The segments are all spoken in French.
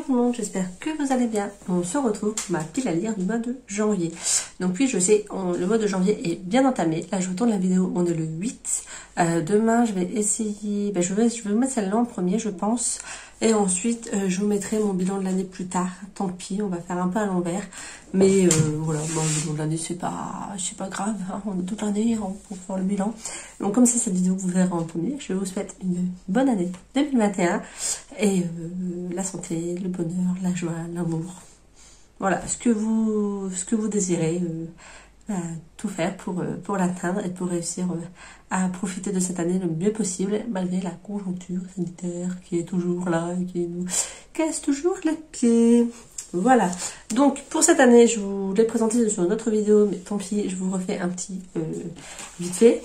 tout le monde, j'espère que vous allez bien. On se retrouve pour ma pile à lire du mois de janvier. Donc oui, je sais, le mois de janvier est bien entamé. Là, je vous tourne la vidéo, on est le 8. Demain, je vais essayer, je vais vous mettre celle-là en premier, je pense. Et ensuite, je vous mettrai mon bilan de l'année plus tard. Tant pis, on va faire un peu à l'envers. Mais voilà, bon, le bilan de l'année, c'est pas grave. Hein, on est toute l'année pour faire le bilan. Donc comme c'est cette vidéo que vous verrez en premier, je vous souhaite une bonne année 2021. Et la santé, le bonheur, la joie, l'amour. Voilà, ce que vous désirez. Tout faire pour l'atteindre et pour réussir à profiter de cette année le mieux possible malgré la conjoncture sanitaire qui est toujours là et qui nous casse toujours les pieds. Voilà, donc pour cette année je vous l'ai présenté sur une autre vidéo, mais tant pis, je vous refais un petit vite fait.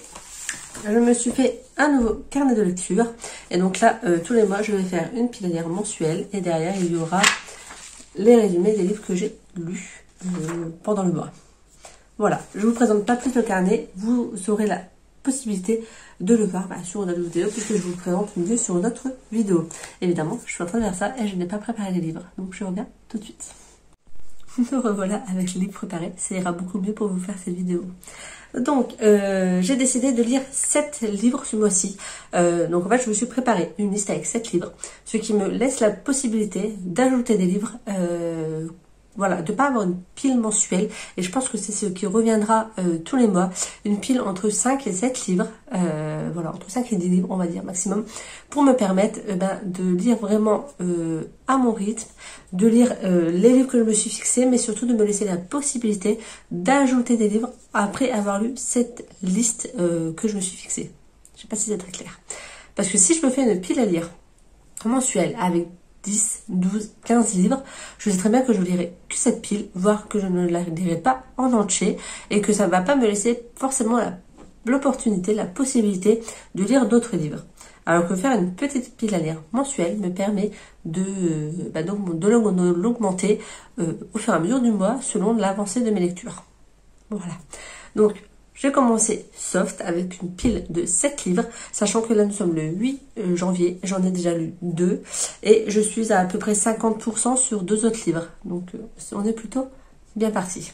Je me suis fait un nouveau carnet de lecture et donc là tous les mois je vais faire une pile à lire mensuelle et derrière il y aura les résumés des livres que j'ai lus pendant le mois. Voilà, je ne vous présente pas plus le carnet, vous aurez la possibilité de le voir sur notre vidéo puisque je vous présente mieux sur notre vidéo. Évidemment, je suis en train de faire ça et je n'ai pas préparé les livres, donc je reviens tout de suite. Nous revoilà avec les livres préparés, ça ira beaucoup mieux pour vous faire cette vidéo. Donc, j'ai décidé de lire 7 livres ce mois-ci. Donc en fait, je me suis préparé une liste avec 7 livres, ce qui me laisse la possibilité d'ajouter des livres... Voilà, de ne pas avoir une pile mensuelle. Et je pense que c'est ce qui reviendra tous les mois. Une pile entre 5 et 7 livres. Voilà, entre 5 et 10 livres, on va dire, maximum. Pour me permettre de lire vraiment à mon rythme. De lire les livres que je me suis fixés. Mais surtout de me laisser la possibilité d'ajouter des livres après avoir lu cette liste que je me suis fixée. Je ne sais pas si c'est très clair. Parce que si je me fais une pile à lire mensuelle avec 10, 12, 15 livres, je sais très bien que je lirai que cette pile, voire que je ne la lirai pas en entier et que ça ne va pas me laisser forcément l'opportunité, la possibilité de lire d'autres livres. Alors que faire une petite pile à lire mensuelle me permet de l'augmenter au fur et à mesure du mois selon l'avancée de mes lectures. Voilà. Donc, j'ai commencé soft avec une pile de 7 livres, sachant que là nous sommes le 8 janvier, j'en ai déjà lu 2 et je suis à peu près 50% sur 2 autres livres. Donc on est plutôt bien parti.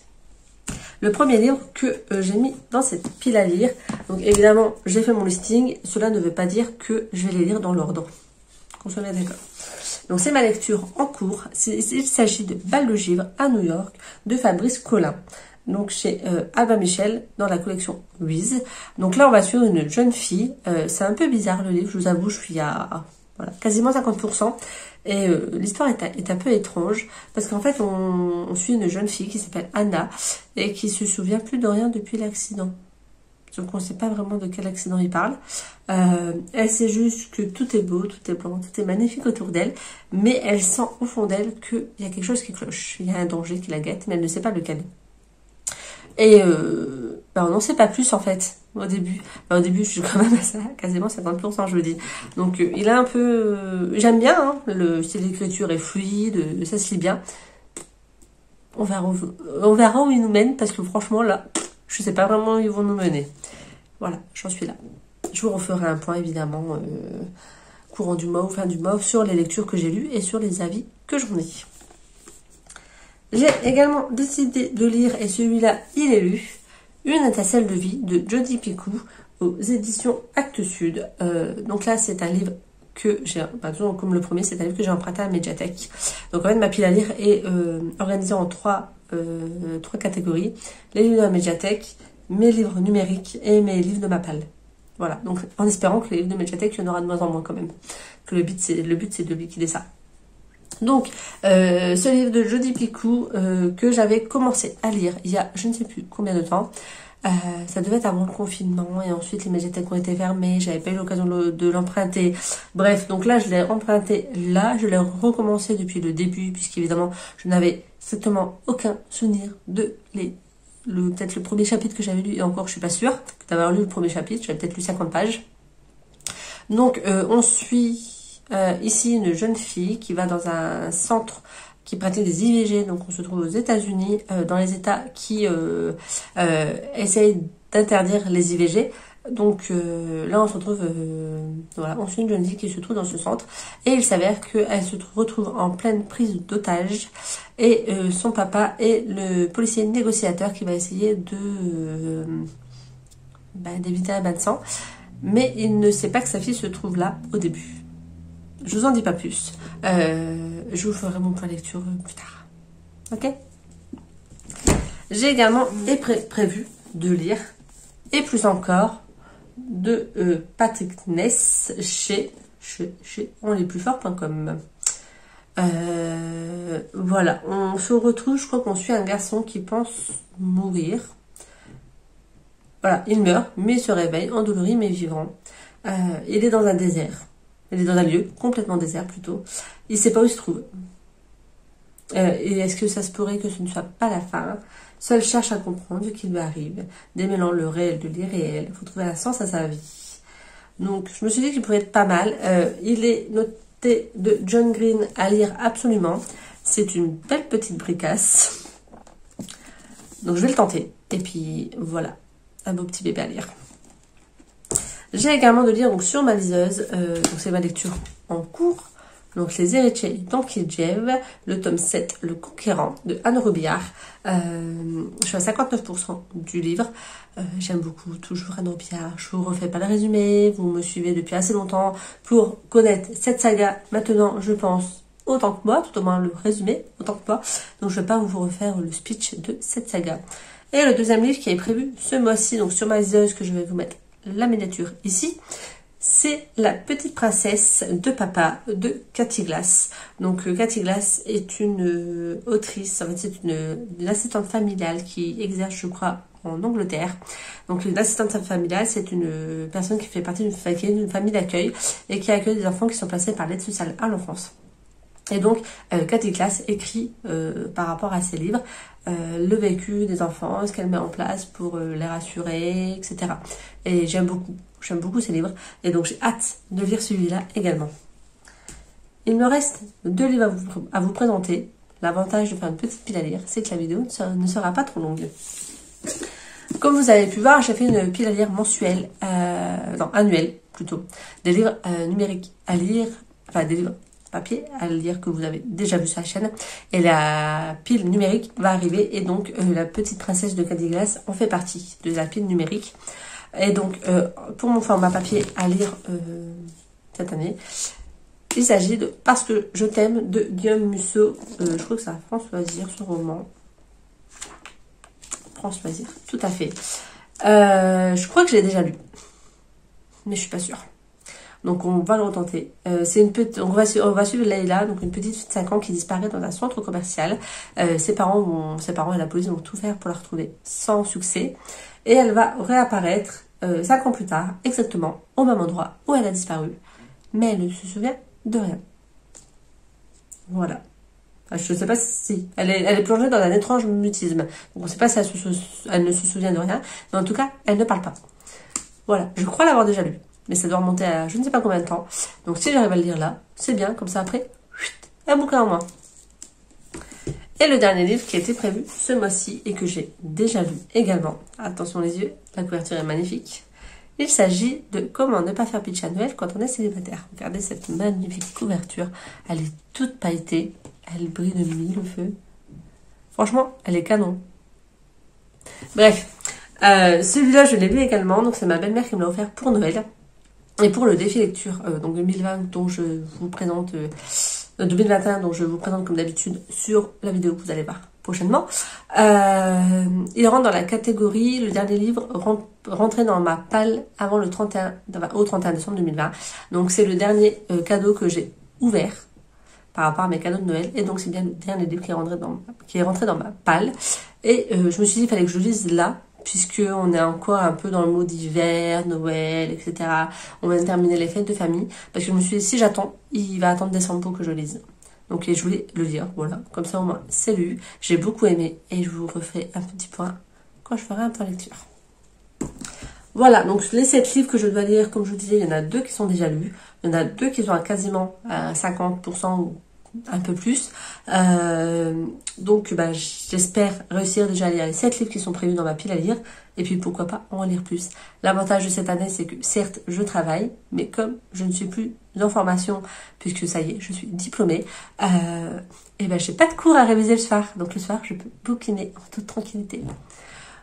Le premier livre que j'ai mis dans cette pile à lire, donc évidemment j'ai fait mon listing, cela ne veut pas dire que je vais les lire dans l'ordre. Qu'on soit bien d'accord. Donc c'est ma lecture en cours, il s'agit de Bal de givre à New York de Fabrice Collin. Donc chez Albin Michel dans la collection Wiz. Donc là on va suivre une jeune fille. C'est un peu bizarre le livre, je vous avoue, je suis à quasiment 50%. Et l'histoire est un peu étrange parce qu'en fait on suit une jeune fille qui s'appelle Anna et qui se souvient plus de rien depuis l'accident. Donc on ne sait pas vraiment de quel accident il parle. Elle sait juste que tout est beau, tout est blanc, tout est magnifique autour d'elle. Mais elle sent au fond d'elle qu'il y a quelque chose qui cloche. Il y a un danger qui la guette, mais elle ne sait pas lequel. Et on n'en sait pas plus en fait au début. Au début, je suis quand même à ça, quasiment 50%, je vous dis. Donc il a un peu... J'aime bien, hein, le style d'écriture est fluide, ça se lit bien. On verra où il nous mène, parce que franchement là, je sais pas vraiment où ils vont nous mener. Voilà, j'en suis là. Je vous referai un point évidemment courant du mois ou fin du mois sur les lectures que j'ai lues et sur les avis que j'en ai. J'ai également décidé de lire, et celui-là, il est lu, Une étincelle de vie de Jodi Picoult aux éditions Actes Sud. Donc là, c'est un livre que j'ai, comme le premier, c'est un livre que j'ai emprunté à Mediathek. Donc en fait, ma pile à lire est organisée en trois catégories. Les livres de la Mediathek, mes livres numériques et mes livres de Mappal. Voilà, donc en espérant que les livres de Mediathek, il y en aura de moins en moins quand même. Que le but, c'est de liquider ça. Donc, ce livre de Jodi Picoult que j'avais commencé à lire il y a je ne sais plus combien de temps. Ça devait être avant le confinement et ensuite les médiathèques ont été fermées. J'avais pas eu l'occasion de l'emprunter. Bref, donc là je l'ai emprunté là. Je l'ai recommencé depuis le début puisqu'évidemment je n'avais strictement aucun souvenir de peut-être le premier chapitre que j'avais lu. Et encore je suis pas sûre d'avoir lu le premier chapitre. J'avais peut-être lu 50 pages. Donc on suit... ici une jeune fille qui va dans un centre qui pratique des IVG, donc on se trouve aux États-Unis, dans les États qui essayent d'interdire les IVG. Donc là on se retrouve, voilà, on suit une jeune fille qui se trouve dans ce centre et il s'avère qu'elle se retrouve en pleine prise d'otage et son papa est le policier négociateur qui va essayer de d'éviter un bain de sang, mais il ne sait pas que sa fille se trouve là au début. Je vous en dis pas plus, je vous ferai mon point lecture plus tard, ok. J'ai également prévu de lire, et plus encore, de Patrick Ness chez onlestplusforts.com. Voilà, on se retrouve, je crois qu'on suit un garçon qui pense mourir. Voilà, il meurt, mais il se réveille, endolori mais vivant. Il est dans un désert. Il est dans un lieu complètement désert plutôt. Il ne sait pas où il se trouve. Et est-ce que ça se pourrait que ce ne soit pas la fin? Seul cherche à comprendre ce qui lui arrive, démêlant le réel de l'irréel. Il faut trouver un sens à sa vie. Donc, je me suis dit qu'il pourrait être pas mal. Il est noté de John Green à lire absolument. C'est une belle petite bricasse. Donc, je vais le tenter. Et puis, voilà, un beau petit bébé à lire. J'ai également de lire donc, sur ma liseuse. Donc, c'est ma lecture en cours. Donc, Les héritiers d'Ankildjev, le tome 7, Le Conquérant, de Anne Robillard. Je suis à 59% du livre. J'aime beaucoup toujours Anne Robillard. Je vous refais pas le résumé. Vous me suivez depuis assez longtemps pour connaître cette saga. Maintenant, je pense, autant que moi, tout au moins le résumé, autant que moi. Donc, je vais pas vous refaire le speech de cette saga. Et le deuxième livre qui est prévu ce mois-ci, donc sur ma liseuse, que je vais vous mettre la miniature ici, c'est La petite princesse de papa de Cathy Glass. Donc Cathy Glass est une autrice, en fait c'est une assistante familiale qui exerce je crois en Angleterre. Donc une assistante familiale c'est une personne qui fait partie d'une famille d'accueil et qui accueille des enfants qui sont placés par l'aide sociale à l'enfance. Et donc, Cathy Glass écrit par rapport à ses livres le vécu des enfants, ce qu'elle met en place pour les rassurer, etc. Et j'aime beaucoup ces livres. Et donc, j'ai hâte de lire celui-là également. Il me reste 2 livres à vous présenter. L'avantage de faire une petite pile à lire, c'est que la vidéo ne sera pas trop longue. Comme vous avez pu voir, j'ai fait une pile à lire mensuelle, annuelle plutôt. Des livres numériques à lire, enfin des livres papier à lire que vous avez déjà vu sur la chaîne, et la pile numérique va arriver, et donc La petite princesse de Cathy Glass en fait partie de la pile numérique. Et donc pour mon format papier à lire cette année, il s'agit de Parce que je t'aime de Guillaume Musso. Je crois que c'est à France Loisirs, ce roman. France Loisirs, tout à fait. Je crois que je l'ai déjà lu, mais je suis pas sûre. Donc on va le retenter. C'est une petite, on va suivre Leïla, donc une petite fille de 5 ans qui disparaît dans un centre commercial. Ses parents et la police vont tout faire pour la retrouver sans succès. Et elle va réapparaître 5 ans plus tard, exactement au même endroit où elle a disparu. Mais elle ne se souvient de rien. Voilà. Je ne sais pas si... Elle est plongée dans un étrange mutisme. Donc on ne sait pas si elle ne se souvient de rien. Mais en tout cas, elle ne parle pas. Voilà. Je crois l'avoir déjà lu. Mais ça doit remonter à je ne sais pas combien de temps. Donc si j'arrive à le lire là, c'est bien. Comme ça après, un bouquin en moins. Et le dernier livre qui a été prévu ce mois-ci et que j'ai déjà lu également. Attention les yeux, la couverture est magnifique. Il s'agit de Comment ne pas faire pitch à Noël quand on est célibataire. Regardez cette magnifique couverture. Elle est toute pailletée. Elle brille de mille feux. Franchement, elle est canon. Bref, celui-là je l'ai lu également. Donc c'est ma belle-mère qui me l'a offert pour Noël. Et pour le défi lecture, donc 2020 dont je vous présente, 2021 dont je vous présente comme d'habitude sur la vidéo que vous allez voir prochainement, il rentre dans la catégorie, le dernier livre rentrait dans ma palle avant le 31 décembre 2020. Donc c'est le dernier cadeau que j'ai ouvert par rapport à mes cadeaux de Noël. Et donc c'est bien le dernier livre qui est rentré dans ma palle. Et je me suis dit qu'il fallait que je lise là, puisqu'on est encore un peu dans le mode hiver, Noël, etc. On vient de terminer les fêtes de famille. Parce que je me suis dit, si j'attends, il va attendre décembre pour que je lise. Donc je voulais le lire, voilà. Comme ça au moins, c'est lu. J'ai beaucoup aimé. Et je vous refais un petit point quand je ferai un point lecture. Voilà, donc les 7 livres que je dois lire, comme je vous disais, il y en a 2 qui sont déjà lus. Il y en a 2 qui sont à quasiment à 50% ou un peu plus. Donc bah, j'espère réussir déjà à lire les 7 livres qui sont prévus dans ma pile à lire. Et puis pourquoi pas en lire plus. L'avantage de cette année, c'est que certes, je travaille, mais comme je ne suis plus en formation, puisque ça y est, je suis diplômée, et ben j'ai pas de cours à réviser le soir. Donc le soir, je peux bouquiner en toute tranquillité.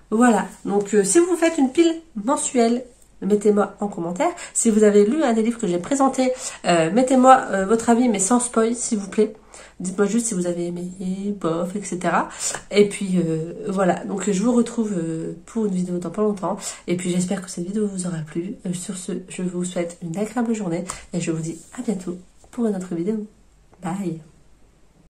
Voilà, donc si vous faites une pile mensuelle, mettez-moi en commentaire. Si vous avez lu un des livres que j'ai présenté, mettez-moi votre avis, mais sans spoil, s'il vous plaît. Dites-moi juste si vous avez aimé, bof, etc. Et puis voilà, donc je vous retrouve pour une vidéo dans pas longtemps. Et puis j'espère que cette vidéo vous aura plu. Sur ce, je vous souhaite une agréable journée et je vous dis à bientôt pour une autre vidéo. Bye!